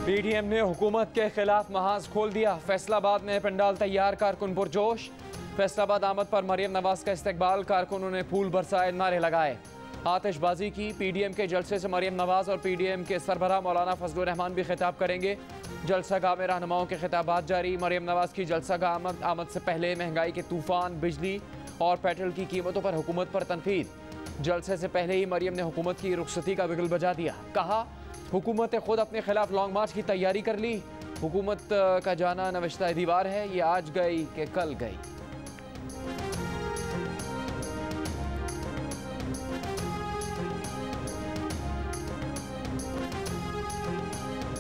PDM ने हुकूमत के खिलाफ महाज खोल दिया। फैसलाबाद में पंडाल तैयार, कारकुन पुरजोश। फैसलाबाद आमद पर मरियम नवाज का इस्तकबाल, कारकुनों ने फूल बरसाए, नारे लगाए, आतिशबाजी की। पीडीएम के जलसे से मरियम नवाज और पीडीएम के सरबराह मौलाना फजलुर रहमान भी खिताब करेंगे। जलसा गाह में रहनुमाओं के खिताबात जारी। मरियम नवाज की जलसा गाह आमद से पहले महंगाई के तूफान, बिजली और पेट्रोल की कीमतों पर हुकूमत पर तनकीद। जलसे से पहले ही मरियम ने हुकूमत की रुखसती का बिगुल बजा दिया। कहा, हुकूमत ने खुद अपने खिलाफ लॉन्ग मार्च की तैयारी कर ली। हुकूमत का जाना नविश्ता दीवार है, ये आज गई कि कल गई।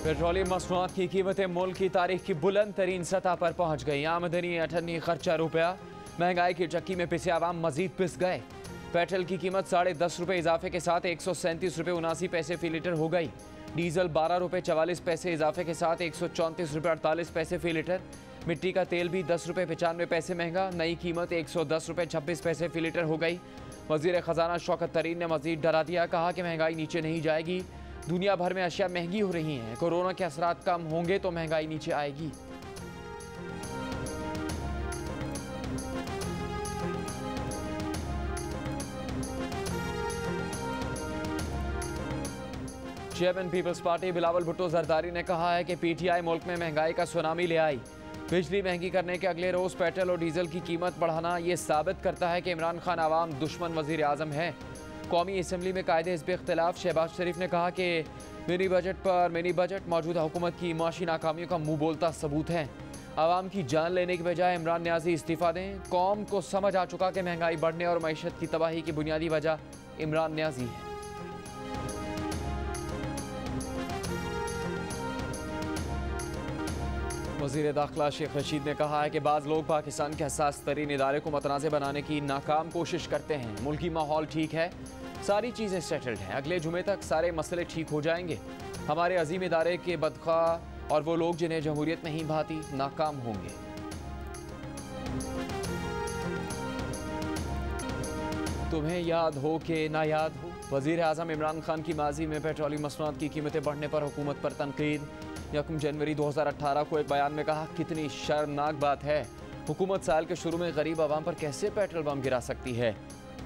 पेट्रोलियम मसनूआत की कीमतें मुल्क की तारीख की बुलंद तरीन सतह पर पहुंच गई। आमदनी 98, खर्चा रुपया। महंगाई की चक्की में पिसे आवाम मजीद पिस गए। पेट्रोल की कीमत 10.5 रुपये इजाफे के साथ 137 रुपये 79 पैसे फी लीटर हो गई। डीजल 12 रुपये 44 पैसे इजाफे के साथ 134 रुपये 48 पैसे फी लीटर। मिट्टी का तेल भी 10 रुपये 95 पैसे महंगा, नई कीमत 110 रुपये 26 पैसे फी लीटर हो गई। वजीर खजाना शौकत तरीन ने मजीद डरा दिया, कहा कि महंगाई नीचे नहीं जाएगी। दुनिया भर में अशिया महंगी हो रही हैं, कोरोना के असरात कम होंगे तो महंगाई नीचे आएगी। Chairman peoples party Bilawal Bhutto Zardari ने कहा है कि पीटीआई मुल्क में महंगाई का सुनामी ले आई। बिजली महंगी करने के अगले रोज पेट्रोल और डीजल की कीमत बढ़ाना ये साबित करता है कि इमरान खान आवाम दुश्मन वजीर आजम है। कौमी असम्बली में कायदे हिज़्ब इख्तिलाफ शहबाज शरीफ ने कहा कि मिनी बजट मौजूदा हुकूमत की माशी नाकामियों का मुंह बोलता सबूत है। आवाम की जान लेने की बजाय इमरान न्याजी इस्तीफा दें। कौम को समझ आ चुका कि महंगाई बढ़ने और मईशत की तबाही की बुनियादी वजह इमरान न्याजी है। वज़ीर दाखिला शेख रशीद ने कहा है कि बाज़ लोग पाकिस्तान के हसास तरीन इदारे को मतनाज़ बनाने की नाकाम कोशिश करते हैं। मुल्की माहौल ठीक है, सारी चीज़ें सेटल्ड हैं, अगले जुमे तक सारे मसले ठीक हो जाएंगे। हमारे अजीम इदारे के बदखा और वो लोग जिन्हें जमहूरियत नहीं भाती नाकाम होंगे। तुम्हें याद हो कि ना याद हो, वज़ीर आज़म इमरान खान की माजी में पेट्रोलियम मसनूआत की कीमतें बढ़ने पर हुकूमत पर तनकीद। 1 जनवरी 2018 को एक बयान में कहा, कितनी शर्मनाक बात है, हुकूमत साल के शुरू में गरीब आवाम पर कैसे पेट्रोल बम गिरा सकती है।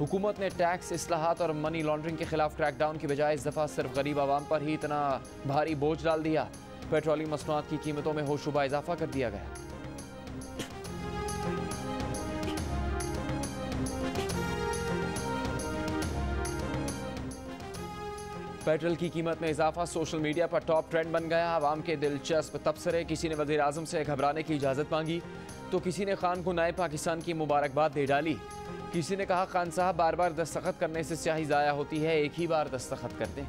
हुकूमत ने टैक्स, इस्लाहात और मनी लॉन्ड्रिंग के खिलाफ क्रैकडाउन की बजाय इस दफ़ा सिर्फ गरीब आवाम पर ही इतना भारी बोझ डाल दिया। पेट्रोलियम मसनूआत की कीमतों में होशरुबा इजाफा कर दिया गया। पेट्रोल की कीमत में इजाफा सोशल मीडिया पर टॉप ट्रेंड बन गया। आवाम के दिलचस्प तबसरे। किसी ने वज़ीर आज़म से घबराने की इजाज़त मांगी तो किसी ने खान को नए पाकिस्तान की मुबारकबाद दे डाली। किसी ने कहा, खान साहब बार बार दस्तखत करने से स्याही ज़ाया होती है, एक ही बार दस्तखत कर दें।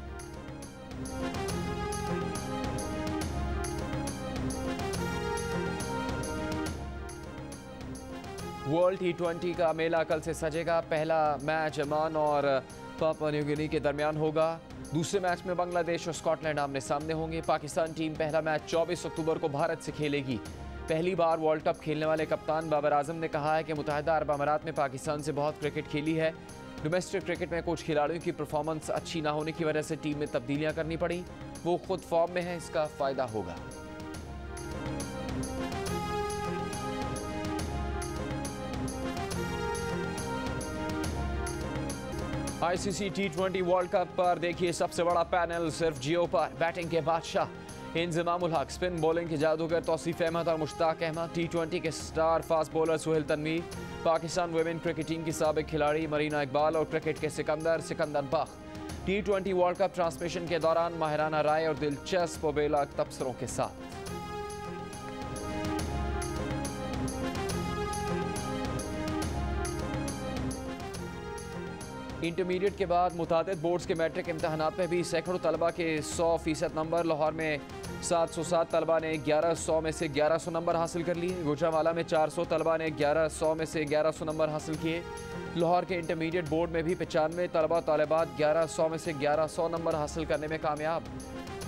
वर्ल्ड T20 का मेला कल से सजेगा। पहला मैच ओमान और पापुआ न्यू गिनी के दरमियान होगा। दूसरे मैच में बांग्लादेश और स्कॉटलैंड आमने सामने होंगे। पाकिस्तान टीम पहला मैच 24 अक्टूबर को भारत से खेलेगी। पहली बार वर्ल्ड कप खेलने वाले कप्तान बाबर आजम ने कहा है कि मुत्तहिदा अरब अमारात में पाकिस्तान से बहुत क्रिकेट खेली है। डोमेस्टिक क्रिकेट में कुछ खिलाड़ियों की परफॉर्मेंस अच्छी ना होने की वजह से टीम में तब्दीलियां करनी पड़ी। वो खुद फॉर्म में है, इसका फ़ायदा होगा। ICC T20 वर्ल्ड कप पर देखिए सबसे बड़ा पैनल सिर्फ जियो पर। बैटिंग के बादशाह इंजमामुल हक, स्पिन बॉलिंग के जादूगर तौसीफ अहमद और मुश्ताक अहमद, T20 के star fast bowler Sohail Tanvir, Pakistan women cricket team की साबिक खिलाड़ी मरीना इकबाल और क्रिकेट के Sikandar Bakht. T20 world cup transmission के दौरान माहिराना राय और दिलचस्प और बेलाग तबसरों के साथ। इंटरमीडिएट के बाद मुतादिद बोर्ड्स के मैट्रिक इम्तहानात में भी सैकड़ों तलबा के 100% नंबर। लाहौर में 707 तलबा ने 1100 में से 1100 नंबर हासिल कर लिए। गुजरांवाला में 400 तलबा ने 1100 में से 1100 नंबर हासिल किए। लाहौर के इंटरमीडिएट बोर्ड में भी 95 तलबा तालिबात 1100 में से 1100 नंबर हासिल करने में कामयाब।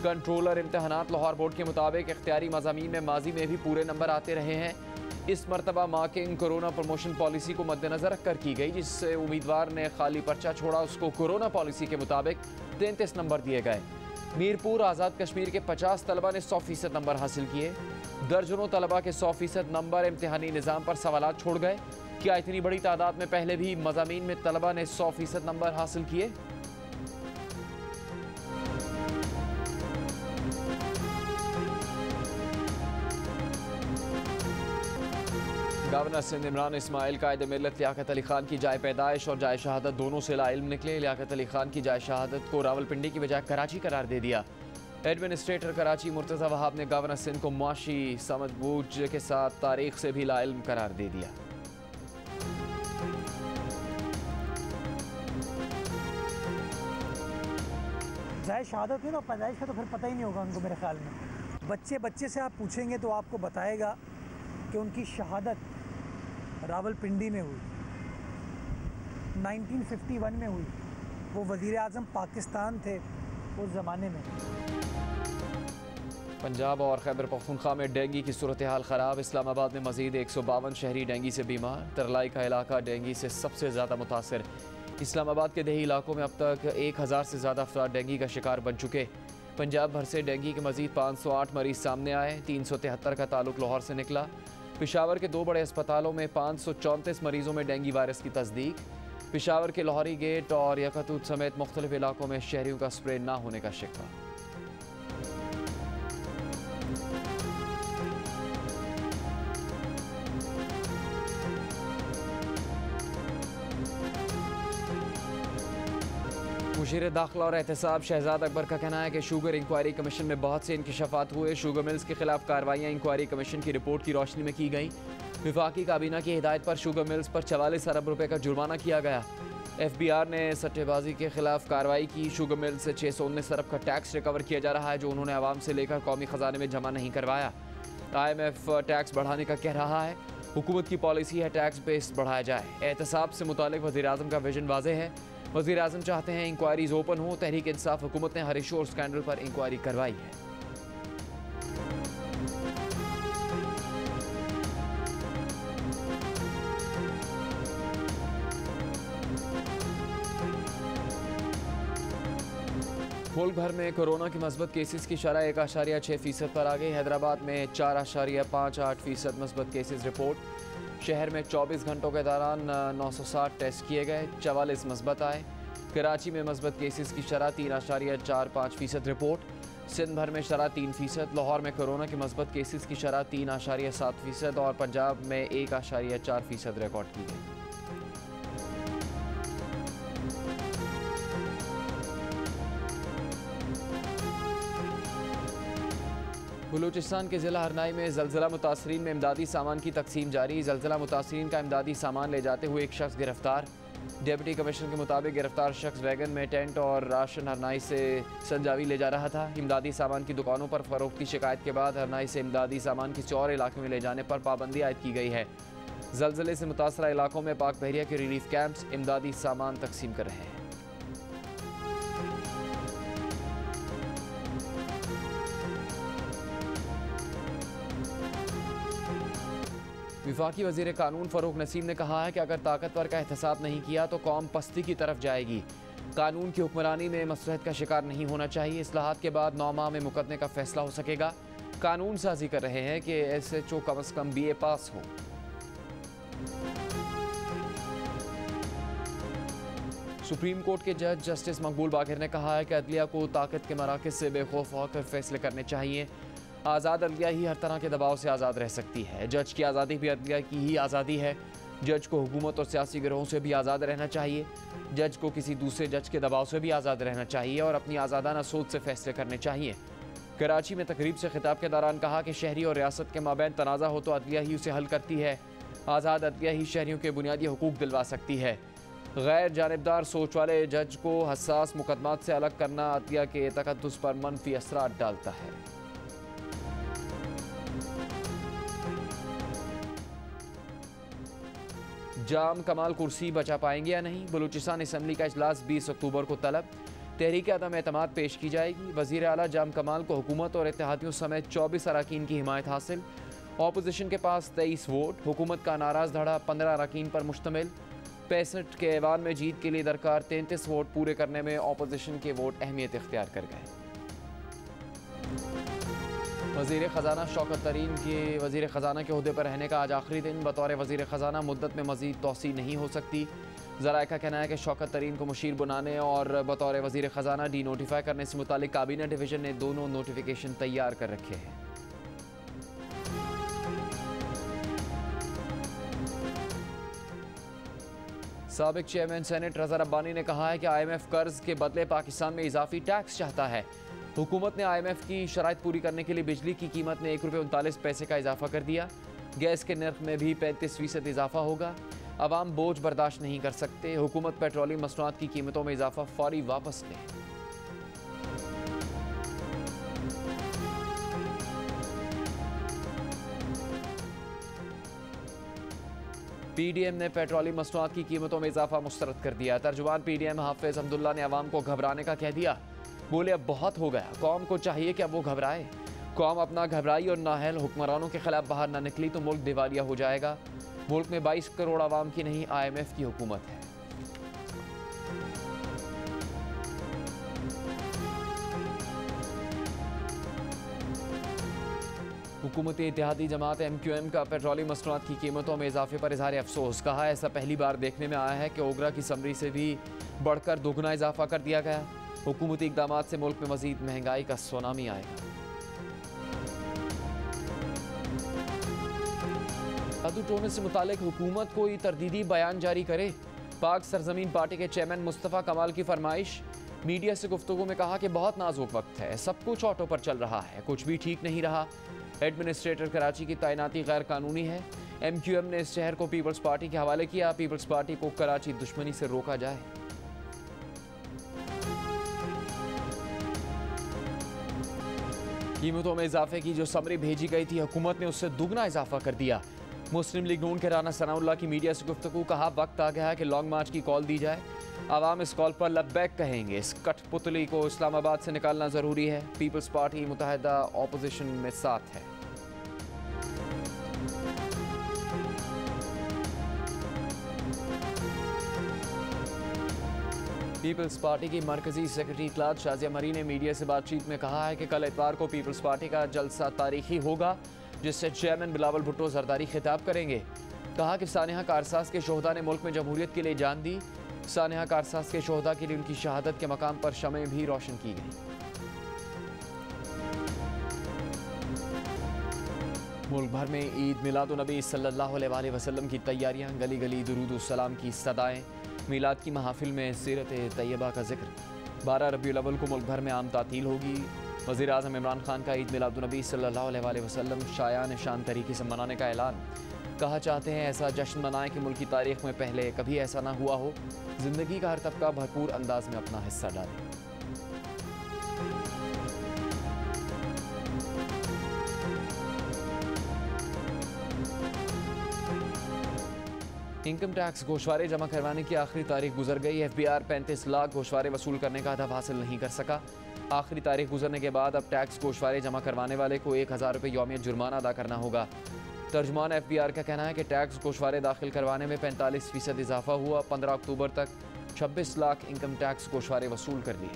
कंट्रोलर इम्तहानात लाहौर बोर्ड के मुताबिक इख्तियारी मज़ामीन में माजी में भी पूरे नंबर आते रहे हैं। इस मरतबा मार्किंग कोरोना प्रमोशन पॉलिसी को मद्देनजर रखकर की गई, जिससे उम्मीदवार ने खाली पर्चा छोड़ा उसको कोरोना पॉलिसी के मुताबिक 33 नंबर दिए गए। मीरपुर आज़ाद कश्मीर के 50 तलबा ने 100% नंबर हासिल किए। दर्जनों तलबा के 100% नंबर इम्तिहानी निज़ाम पर सवालात छोड़ गए। क्या इतनी बड़ी तादाद में पहले भी मज़ामीन में तलबा ने 100% नंबर हासिल किए? गवर्नर सिंध इमरान इस्माइल कायद मिल्लत लियाकत अली खान की जाए पैदाइश और जाए शहादत दोनों से लाइल्म निकले। लियाकत अली खान की जाए शहादत को रावलपिंडी की बजाय कराची करार दे दिया। एडमिनिस्ट्रेटर कराची मुर्तज़ा वहाब ने गवर्नर सिंध को मुआशी समझबूझ के साथ तारीख से भी लाइल्म करार दे दिया। जाए शहादत में ना पैदाइश का तो फिर पता ही नहीं होगा उनको मेरे ख्याल में। बच्चे से आप पूछेंगे तो आपको बताएगा कि उनकी शहादत रावलपिंडी में हुई, 1951 में हुई। वो वज़ीर आज़म पाकिस्तान थे उस ज़माने में। पंजाब और खैबर पख्तूनख्वा में डेंगू की सूरत हाल ख़राब। इस्लामाबाद में मज़ीद 152 शहरी डेंगू से बीमार। तरलाई का इलाका डेंगू से सबसे ज़्यादा मुतासर। इस्लामाबाद के देही इलाकों में अब तक 1000 से ज़्यादा अफराद डेंगू का शिकार बन चुके। पंजाब भर से डेंगू के मज़ीद 508 मरीज़ सामने आए। 373 का ताल्लुक लाहौर से निकला। पेशावर के 2 बड़े अस्पतालों में 534 मरीजों में डेंगू वायरस की तस्दीक। पेशावर के लाहौरी गेट और यकतूत समेत मुख्तलिफ इलाकों में शहरियों का स्प्रे ना होने का शिकवा। मुशीर दाखिला और एहतसाब शहजाद अकबर का कहना है कि शुगर इंक्वायरी कमीशन में बहुत से इंकशाफात हुए। शुगर मिल्स के खिलाफ कार्रवाइयाँ इंक्वायरी कमीशन की रिपोर्ट की रोशनी में की गई। विफाकी काबीना की हिदायत पर शुगर मिल्स पर 44 अरब रुपए का जुर्माना किया गया। FBI ने सट्टेबाजी के खिलाफ कार्रवाई की। शुगर मिल से 619 अरब का टैक्स रिकवर किया जा रहा है जो उन्होंने आवाम से लेकर कौमी खजाने में जमा नहीं करवाया। IMF टैक्स बढ़ाने का कह रहा है। हुकूमत की पॉलिसी है टैक्स बेस बढ़ाया जाए। एहतसाब से मुतालिक वज़ीर-ए-आज़म का विजन वाज़ेह है। वज़ीर-ए-आज़म चाहते हैं इंक्वायरीज ओपन हो। तहरीक इंसाफ हुकूमत ने हर इशू और स्कैंडल पर इंक्वायरी करवाई है। मुल्क भर में कोरोना की मस्बत केसेस की शरह 1.6% पर आ गई। हैदराबाद में 4.58% मस्बत केसेस रिपोर्ट। शहर में 24 घंटों के दौरान 960 टेस्ट किए गए, 44 मस्बत आए। कराची में मस्बत केसेस की शरह 3.45% रिपोर्ट। सिंध भर में शरह 3%। लाहौर में कोरोना की मस्बत केसेस की शरह 3.7% और पंजाब में 1.4% रिकॉर्ड की गई। बलूचिस्तान के ज़िला हरनाई में ज़लज़ला मुतासरीन में इमदादी सामान की तकसीम जारी। ज़लज़ला मुतासरीन का इमदादी सामान ले जाते हुए एक शख्स गिरफ्तार। डिप्टी कमिश्नर के मुताबिक गिरफ्तार शख्स वैगन में टेंट और राशन हरनाई से संजावी ले जा रहा था। इमदादी सामान की दुकानों पर फ़रोख्त की शिकायत के बाद हरनाई से इमदादी सामान किसी और इलाके में ले जाने पर पाबंदी आयद की गई है। ज़लज़ले से मुतासरा इलाकों में पाक बहरिया के रिलीफ कैंप्स इमदादी सामान तकसीम कर रहे हैं। विफाकी वज़ीर कानून फ़रूक नसीम ने कहा है कि अगर ताकतवर का एहतसाब नहीं किया तो कौम पस्ती की तरफ जाएगी। कानून की हुक्मरानी में मसलहत का शिकार नहीं होना चाहिए। इस्लाहात के बाद 9 माह में मुकदमे का फैसला हो सकेगा। कानून साजी कर रहे हैं कि SHO कम अज़ कम BA पास हो। सुप्रीम कोर्ट के जज जस्टिस मकबूल बाकिर ने कहा है कि अदलिया को ताकत के मराकज़ से बेखौफ होकर फैसले करने चाहिए। आज़ाद अदलिया ही हर तरह के दबाव से आज़ाद रह सकती है। जज की आज़ादी भी अदलिया की ही आज़ादी है। जज को हुकूमत और सियासी गिरोहों से भी आज़ाद रहना चाहिए। जज को किसी दूसरे जज के दबाव से भी आज़ाद रहना चाहिए और अपनी आज़ादाना सोच से फैसले करने चाहिए। कराची में तकरीब से खिताब के दौरान कहा कि शहरी और रियासत के माबैन तनाज़ा हो तो अदलिया ही उसे हल करती है। आज़ाद अदलिया ही शहरियों के बुनियादी हुकूक दिलवा सकती है। गैर जानिबदार सोच वाले जज को हसास मुकदमात से अलग करना अदलिया के तकद्दुस पर मनफी असरात डालता है। जाम कमाल कुर्सी बचा पाएंगे या नहीं? बलूचिस्तान असम्बली का इजलास 20 अक्टूबर को तलब। तहरीक अदम एतमाद पेश की जाएगी। वज़ीर आला जाम कमाल को हुकूमत और इत्तेहादियों समेत 24 अरकान की हिमायत हासिल। अपोजिशन के पास 23 वोट। हुकूमत का नाराज़ धड़ा 15 अरकान पर मुश्तमिल। 65 के ऐवान में जीत के लिए दरकार 33 वोट पूरे करने में अपोजिशन के वोट अहमियत इख्तियार कर गए। वज़ीर ख़जाना शौकत तरीन के वज़ीर ख़जाना के ओहदे पर रहने का आज आखिरी दिन। बतौर वज़ीर ख़जाना मुद्दत में मज़ीद तोसी नहीं हो सकती। ज़राए का कहना है कि शौकत तरीन को मुशीर बनाने और बतौर वज़ीर ख़जाना डी नोटिफाई करने से मुतालिक काबीना डिवीज़न ने दोनों नोटिफिकेशन तैयार कर रखे हैं। साबिक चेयरमैन सेनेट रज़ा रब्बानी ने कहा है कि IMF कर्ज के बदले पाकिस्तान में इजाफी टैक्स चाहता है। हुकूमत ने IMF की शराइत पूरी करने के लिए बिजली की कीमत में ₹1.39 का इजाफा कर दिया। गैस के नर्ख में भी 35% इजाफा होगा। अवाम बोझ बर्दाश्त नहीं कर सकते। हुकूमत पेट्रोलियम मसनूआत की कीमतों में इजाफा फौरी वापस ले। PDM ने पेट्रोलियम मसनूआत की कीमतों में इजाफा मुस्तरद कर दिया। तर्जुमान PDM हाफिज अब्दुल्ला ने अवाम को घबराने का कह दिया। बोले अब बहुत हो गया, कौम को चाहिए कि अब वो घबराए। कौम अपना घबराई और नाहल हुक्मरानों के खिलाफ बाहर न निकली तो मुल्क दिवालिया हो जाएगा। मुल्क में 22 करोड़ आवाम की नहीं IMF की हुकूमत है। हुकूमती इत्तेहादी जमात MQM का पेट्रोलियम मसनूआत की कीमतों में इजाफे पर इजहार अफसोस। कहा ऐसा पहली बार देखने में आया है कि ओगरा की समरी से भी बढ़कर दोगुना इजाफा कर दिया गया। हुकूमती इक़दाम से मुल्क में मजीद महंगाई का सुनामी आएगा। जादू टोने से मुतालिक हुकूमत कोई तरदीदी बयान जारी करे। पाक सरजमीन पार्टी के चेयरमैन मुस्तफ़ा कमाल की फरमाइश। मीडिया से गुफ्तगू में कहा कि बहुत नाजुक वक्त है, सब कुछ ऑटो पर चल रहा है, कुछ भी ठीक नहीं रहा। एडमिनिस्ट्रेटर कराची की तैनाती गैर कानूनी है। MQM ने इस शहर को पीपल्स पार्टी के हवाले किया। पीपल्स पार्टी को कराची दुश्मनी से रोका जाए। कीमतों में इजाफे की जो समरी भेजी गई थी, हुकूमत ने उससे दुगना इजाफा कर दिया। मुस्लिम लीग नून के राना सनाउल्लाह की मीडिया से गुफ्तगू। कहा वक्त आ गया है कि लॉन्ग मार्च की कॉल दी जाए। आवाम इस कॉल पर लब्बैक कहेंगे। इस कठपुतली को इस्लामाबाद से निकालना ज़रूरी है। पीपल्स पार्टी मुत्तहिदा ऑपोजिशन में साथ है। पीपल्स पार्टी की मरकजी सेक्रेटरी इत्तलात शाजिया मरी ने मीडिया से बातचीत में कहा है कि कल इतवार को पीपल्स पार्टी का जलसा तारीखी होगा, जिससे चेयरमैन बिलावल भुट्टो जरदारी खिताब करेंगे। कहा कि सानिया कारसाज के शोहदा ने मुल्क में जमहूरियत के लिए जान दी। सानिया कारसाज के शोहदा के लिए उनकी शहादत के मकाम पर शमें भी रोशन की गई। मुल्क भर में ईद मिलादुन्नबी सल्लल्लाहु अलैहि वसल्लम की तैयारियां। गली गली दुरूद सलाम की सदाएं। मिलाद की महफिल में सीरत तैयबा का जिक्र। 12 रबीउल अव्वल को मुल्क भर में आम तातील होगी। वज़ीर आज़म इमरान खान का ईद मिलादुन्नबी सल्लल्लाहु अलैहि वसल्लम शायान शान तरीके से मनाने का ऐलान। कहा चाहते हैं ऐसा जश्न मनाएं कि मुल्क की तारीख में पहले कभी ऐसा ना हुआ हो। ज़िंदगी का हर तबका भरपूर अंदाज में अपना हिस्सा डाले। इनकम टैक्स गोशवारे जमा करवाने की आखिरी तारीख गुजर गई। FBR 35 लाख गोशवारे वसूल करने का हदफ हासिल नहीं कर सका। आखिरी तारीख गुजरने के बाद अब टैक्स गोशवारे जमा करवाने वाले को 1000 रुपये यौमियत जुर्माना अदा करना होगा। तर्जुमान FBR का कहना है कि टैक्स गोशवारे दाखिल करवाने में 45% इजाफा हुआ। 15 अक्टूबर तक 26 लाख इनकम टैक्स गोशवारे वसूल कर लिए।